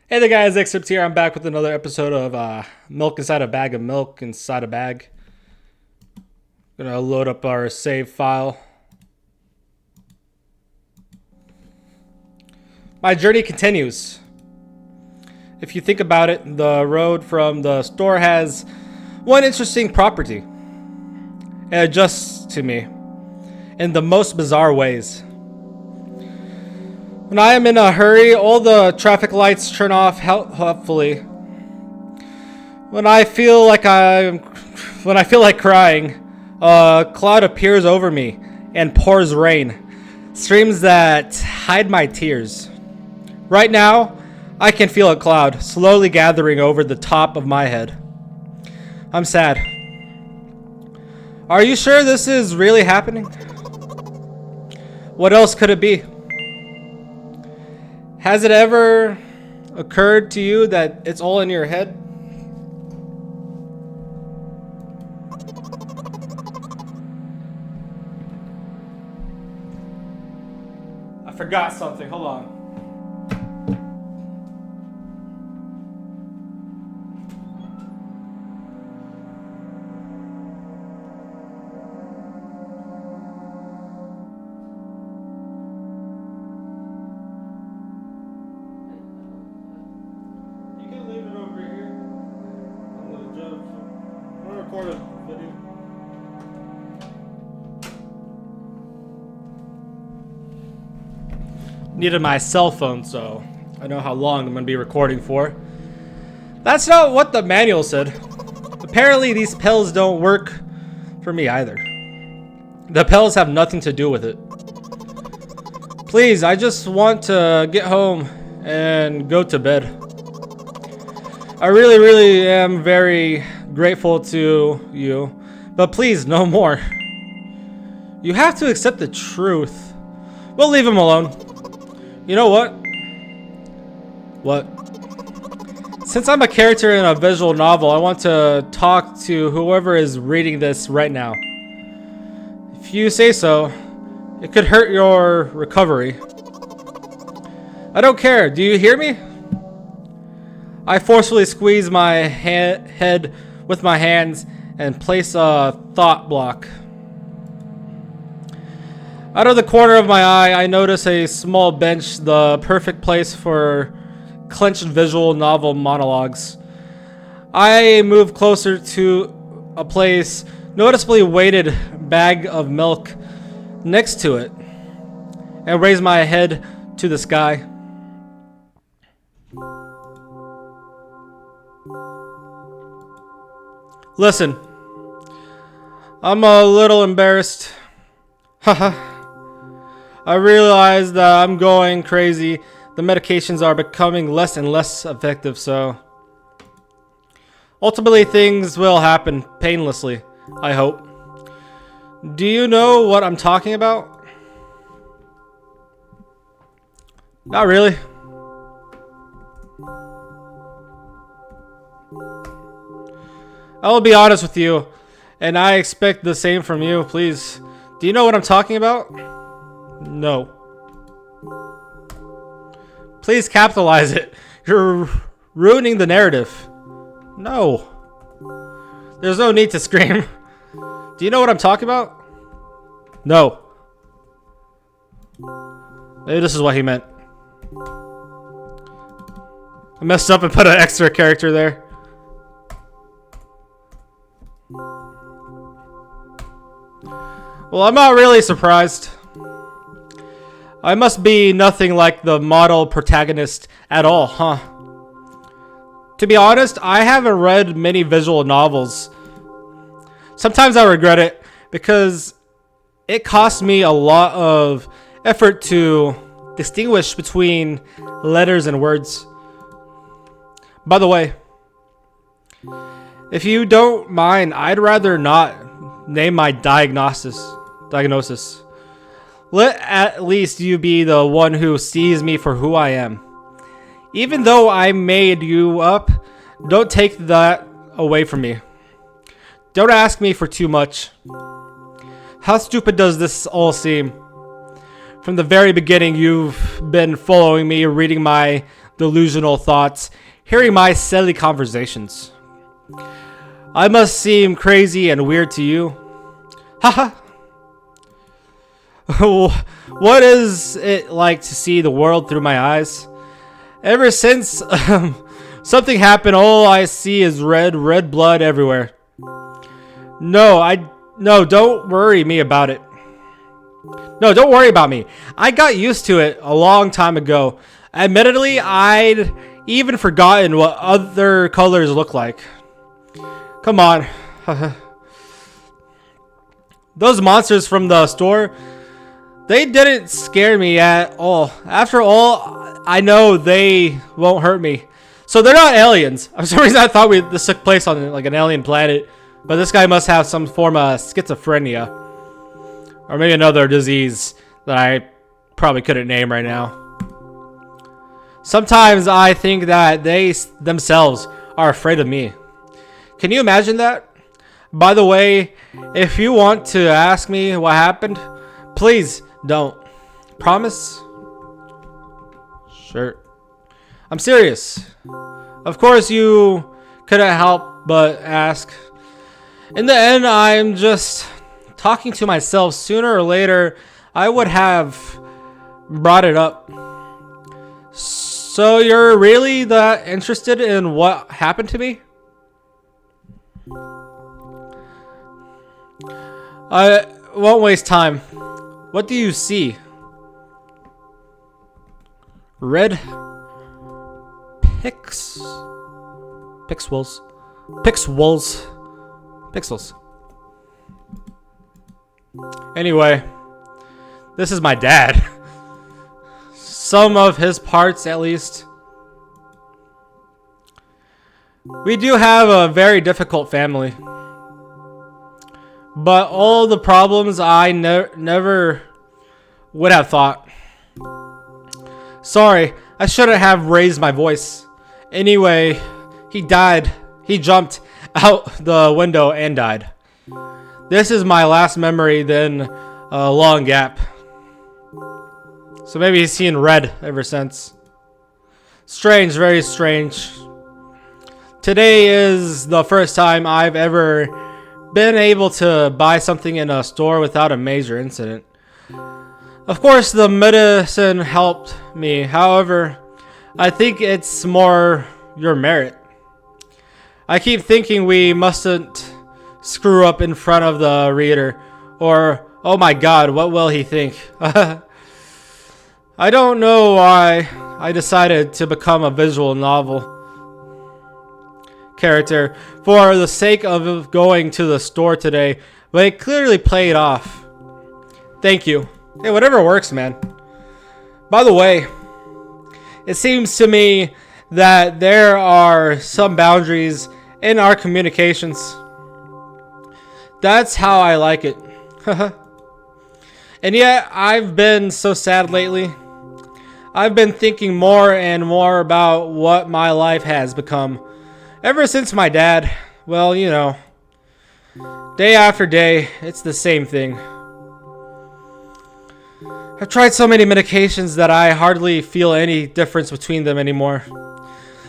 Hey there guys, Xserpt here. I'm back with another episode of Milk Inside a Bag of Milk Inside a Bag. Gonna load up our save file. My journey continues. If you think about it, the road from the store has one interesting property. It adjusts to me in the most bizarre ways. When I am in a hurry, all the traffic lights turn off helpfully. When I feel like crying, a cloud appears over me and pours rain, streams that hide my tears. Right now, I can feel a cloud slowly gathering over the top of my head. I'm sad. Are you sure this is really happening? What else could it be? Has it ever occurred to you that it's all in your head? I forgot something. Hold on. Needed my cell phone, so I know how long I'm going to be recording for. That's not what the manual said. Apparently these pills don't work for me either. The pills have nothing to do with it. Please, I just want to get home and go to bed. I really am very grateful to you, but please, no more. You have to accept the truth. We'll leave him alone. You know what? What? Since I'm a character in a visual novel, I want to talk to whoever is reading this right now. If you say so, it could hurt your recovery. I don't care. Do you hear me? I forcefully squeeze my head with my hands and place a thought block. Out of the corner of my eye, I notice a small bench, the perfect place for clenched visual novel monologues. I move closer to a place, noticeably weighted bag of milk next to it, and raise my head to the sky. Listen, I'm a little embarrassed. Haha. I realize that I'm going crazy. The medications are becoming less and less effective, so ultimately things will happen painlessly, I hope. Do you know what I'm talking about? Not really. I will be honest with you, and I expect the same from you, please. Do you know what I'm talking about? No. Please capitalize it. You're ruining the narrative. No. There's no need to scream. Do you know what I'm talking about? No. Maybe this is what he meant. I messed up and put an extra character there. Well, I'm not really surprised. I must be nothing like the model protagonist at all, huh? To be honest, I haven't read many visual novels. Sometimes I regret it because it cost me a lot of effort to distinguish between letters and words. By the way, if you don't mind, I'd rather not name my diagnosis. Let at least you be the one who sees me for who I am. Even though I made you up, don't take that away from me. Don't ask me for too much. How stupid does this all seem? From the very beginning, you've been following me, reading my delusional thoughts hearing my silly conversations. I must seem crazy and weird to you. Haha. What is it like to see the world through my eyes? Ever since something happened, all I see is red blood everywhere. No, don't worry me about it. No, don't worry about me. I got used to it a long time ago. Admittedly, I'd even forgotten what other colors look like. Come on. Those monsters from the store, they didn't scare me at all. After all, I know they won't hurt me. So they're not aliens. For some reason I thought this took place on like an alien planet. But this guy must have some form of schizophrenia. Or maybe another disease that I probably couldn't name right now. Sometimes I think that they themselves are afraid of me. Can you imagine that? By the way, if you want to ask me what happened, please don't. Promise? Sure. I'm serious. Of course you couldn't help but ask. In the end, I'm just talking to myself. Sooner or later, I would have brought it up. So you're really that interested in what happened to me? I won't waste time. What do you see? Red pixels. Anyway, this is my dad. Some of his parts, at least. We do have a very difficult family. But all the problems I never would have thought. Sorry, I shouldn't have raised my voice. Anyway, he died. He jumped out the window and died. This is my last memory, then a long gap. So maybe he's seen red ever since. Strange, very strange. Today is the first time I've ever been able to buy something in a store without a major incident. Of course, the medicine helped me. However, I think it's more your merit. I keep thinking we mustn't screw up in front of the reader, or oh my god, what will he think? I don't know why I decided to become a visual novel character for the sake of going to the store today, but it clearly played off. Thank you. Hey, whatever works, man. By the way, it seems to me that there are some boundaries in our communications. That's how I like it. And yet, I've been so sad lately. I've been thinking more and more about what my life has become. Ever since my dad, well, you know, day after day, it's the same thing. I've tried so many medications that I hardly feel any difference between them anymore.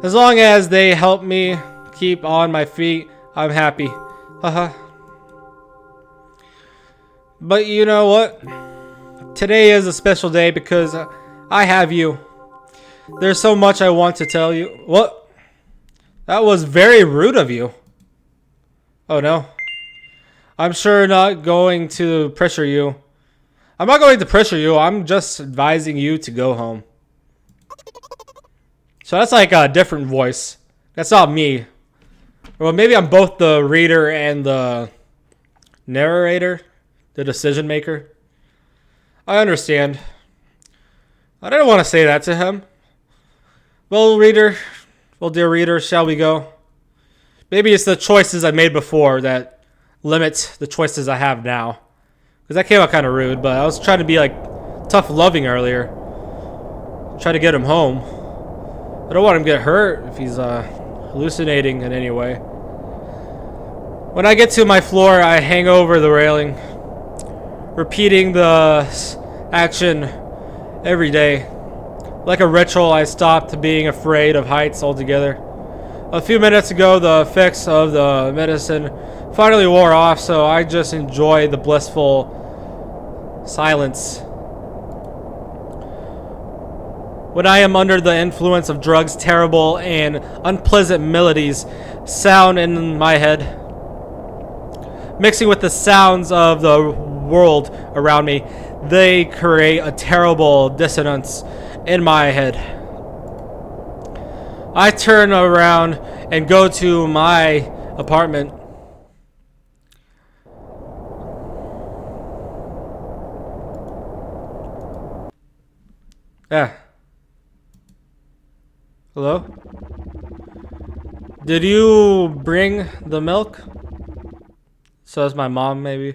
As long as they help me keep on my feet, I'm happy. Haha. But you know what? Today is a special day because I have you. There's so much I want to tell you. What? That was very rude of you. Oh no. I'm sure not going to pressure you. I'm not going to pressure you. I'm just advising you to go home. So that's like a different voice. That's not me. Well, maybe I'm both the reader and the narrator, the decision maker. I understand. I didn't want to say that to him. Well, dear reader, shall we go? Maybe it's the choices I made before that limit the choices I have now. Because that came out kind of rude, but I was trying to be like tough loving earlier. Try to get him home. I don't want him to get hurt if he's hallucinating in any way. When I get to my floor, I hang over the railing, repeating the action every day. Like a ritual, I stopped being afraid of heights altogether. A few minutes ago, the effects of the medicine finally wore off, so I just enjoy the blissful silence. When I am under the influence of drugs, terrible and unpleasant melodies sound in my head, mixing with the sounds of the world around me. They create a terrible dissonance in my head. I turn around and go to my apartment. Yeah. Hello? Did you bring the milk? Says my mom, maybe.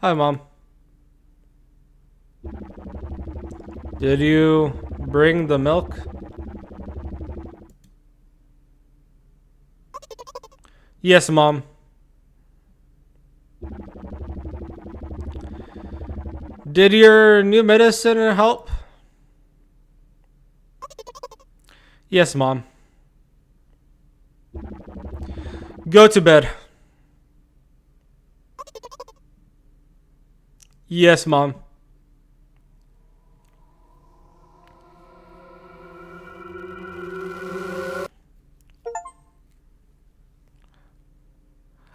Hi, Mom. Did you bring the milk? Yes, Mom. Did your new medicine help? Yes, Mom. Go to bed. Yes, Mom.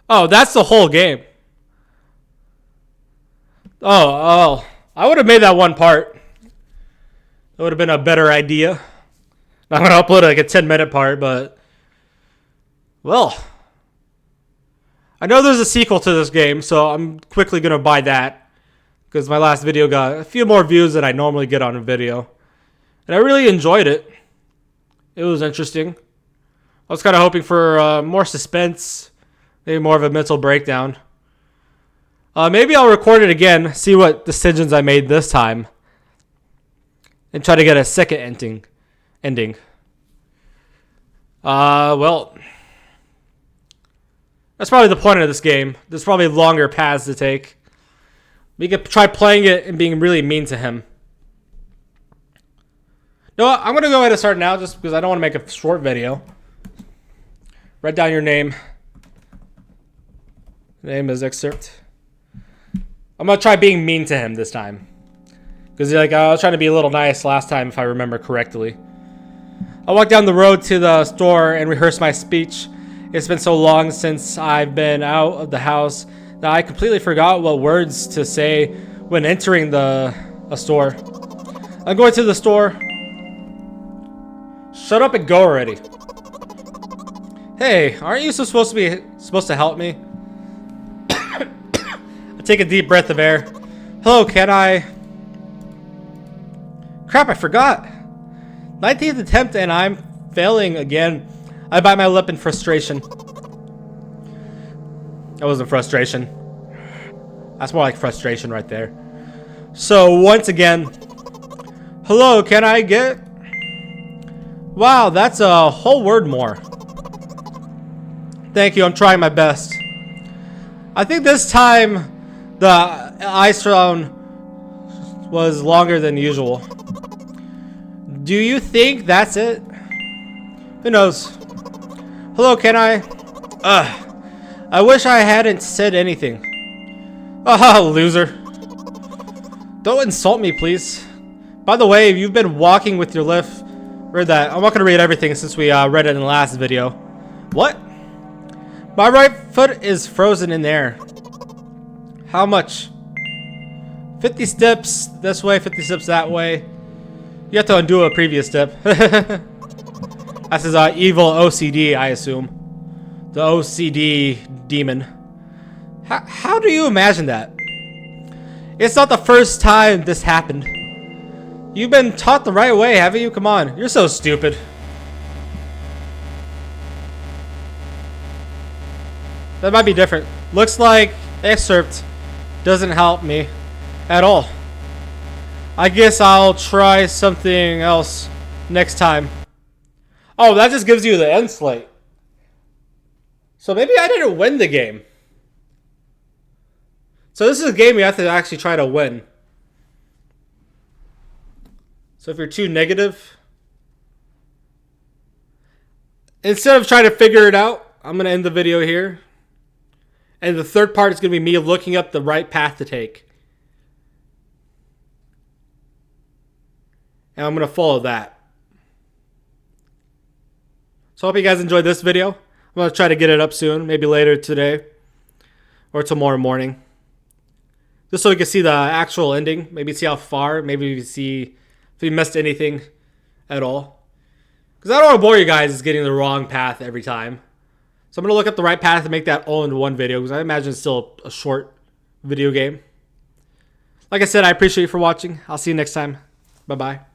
Oh, that's the whole game. Oh, I would have made that one part. That would have been a better idea. I'm going to upload like a 10-minute part, but... Well... I know there's a sequel to this game, so I'm quickly going to buy that. Because my last video got a few more views than I normally get on a video. And I really enjoyed it. It was interesting. I was kind of hoping for more suspense. Maybe more of a mental breakdown. Maybe I'll record it again, see what decisions I made this time. And try to get a second ending. Well... That's probably the point of this game. There's probably longer paths to take. We could try playing it and being really mean to him. No, I'm going to go ahead and start now just because I don't want to make a short video. Write down your name. Name is Xserpt. I'm going to try being mean to him this time. Because I was trying to be a little nice last time if I remember correctly. I walked down the road to the store and rehearsed my speech. It's been so long since I've been out of the house that I completely forgot what words to say when entering a store. I'm going to the store. Shut up and go already. Hey, aren't you supposed to help me? I take a deep breath of air. Hello, can I? Crap, I forgot. 19th attempt and I'm failing again. I bite my lip in frustration. That wasn't frustration. That's more like frustration right there. So once again, hello, can I get? Wow, that's a whole word more. Thank you, I'm trying my best. I think this time the ice round was longer than usual. Do you think that's it? Who knows? Hello, can I? I wish I hadn't said anything. Oh, loser. Don't insult me, please. By the way, you've been walking with your left... Read that. I'm not going to read everything since we read it in the last video. What? My right foot is frozen in there. How much? 50 steps this way, 50 steps that way. You have to undo a previous step. That's his evil OCD, I assume. The OCD demon. How do you imagine that? It's not the first time this happened. You've been taught the right way, haven't you? Come on, you're so stupid. That might be different. Looks like Xserpt doesn't help me at all. I guess I'll try something else next time. Oh, that just gives you the end slate. So maybe I didn't win the game. So this is a game you have to actually try to win. So if you're too negative, instead of trying to figure it out, I'm going to end the video here. And the third part is going to be me looking up the right path to take. And I'm going to follow that. So I hope you guys enjoyed this video. I'm going to try to get it up soon, maybe later today or tomorrow morning. Just so we can see the actual ending. Maybe see how far. Maybe see if we missed anything at all. Because I don't want to bore you guys getting the wrong path every time. So I'm going to look up the right path and make that all into one video. Because I imagine it's still a short video game. Like I said, I appreciate you for watching. I'll see you next time. Bye-bye.